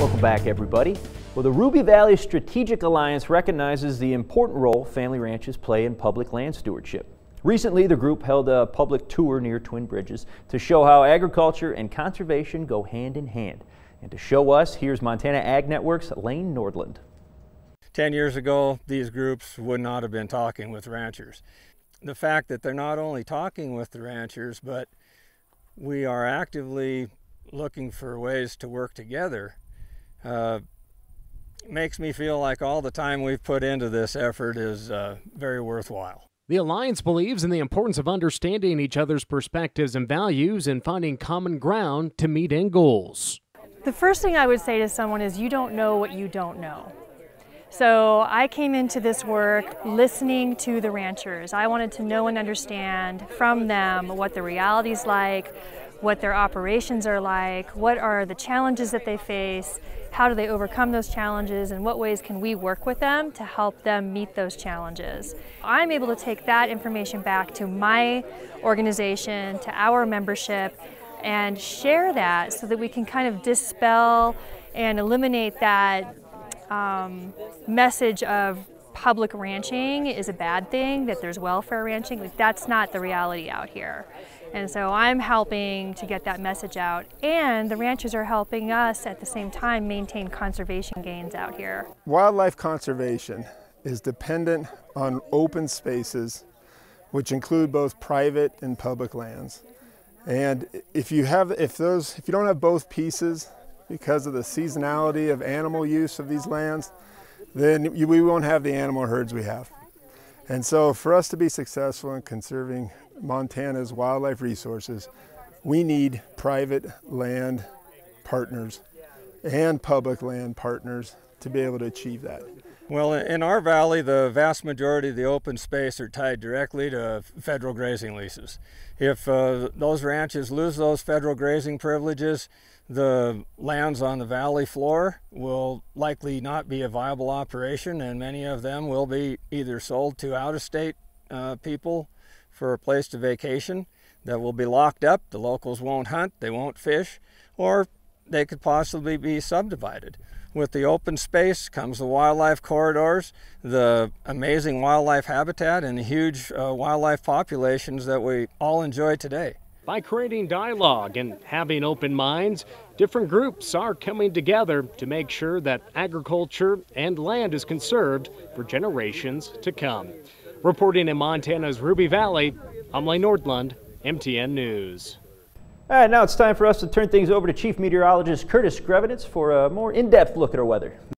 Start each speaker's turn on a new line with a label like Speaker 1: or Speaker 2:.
Speaker 1: Welcome back, everybody. Well, the Ruby Valley Strategic Alliance recognizes the important role family ranches play in public land stewardship. Recently, the group held a public tour near Twin Bridges to show how agriculture and conservation go hand in hand. And to show us, here's Montana Ag Network's Elaine Nordland.
Speaker 2: 10 years ago, these groups would not have been talking with ranchers. The fact that they're not only talking with the ranchers, but we are actively looking for ways to work together makes me feel like all the time we've put into this effort is very worthwhile.
Speaker 3: The Alliance believes in the importance of understanding each other's perspectives and values and finding common ground to meet end goals.
Speaker 4: The first thing I would say to someone is you don't know what you don't know. So I came into this work listening to the ranchers. I wanted to know and understand from them what the reality's like, what their operations are like, what are the challenges that they face, how do they overcome those challenges, and what ways can we work with them to help them meet those challenges. I'm able to take that information back to my organization, to our membership, and share that so that we can kind of dispel and eliminate that message of public ranching is a bad thing, that there's welfare ranching. Like, that's not the reality out here. And so I'm helping to get that message out, and the ranchers are helping us at the same time maintain conservation gains out here.
Speaker 5: Wildlife conservation is dependent on open spaces, which include both private and public lands. And if you don't have both pieces because of the seasonality of animal use of these lands, then we won't have the animal herds we have. And so for us to be successful in conserving Montana's wildlife resources, we need private land partners and public land partners to be able to achieve that.
Speaker 2: Well, in our valley, the vast majority of the open space are tied directly to federal grazing leases. If those ranches lose those federal grazing privileges, the lands on the valley floor will likely not be a viable operation, and many of them will be either sold to out-of-state people for a place to vacation that will be locked up. The locals won't hunt, they won't fish, or they could possibly be subdivided. With the open space comes the wildlife corridors, the amazing wildlife habitat, and the huge wildlife populations that we all enjoy today.
Speaker 3: By creating dialogue and having open minds, different groups are coming together to make sure that agriculture and land is conserved for generations to come. Reporting in Montana's Ruby Valley, I'm Elaine Nordland, MTN News.
Speaker 1: All right, now it's time for us to turn things over to Chief Meteorologist Curtis Grevenitz for a more in-depth look at our weather.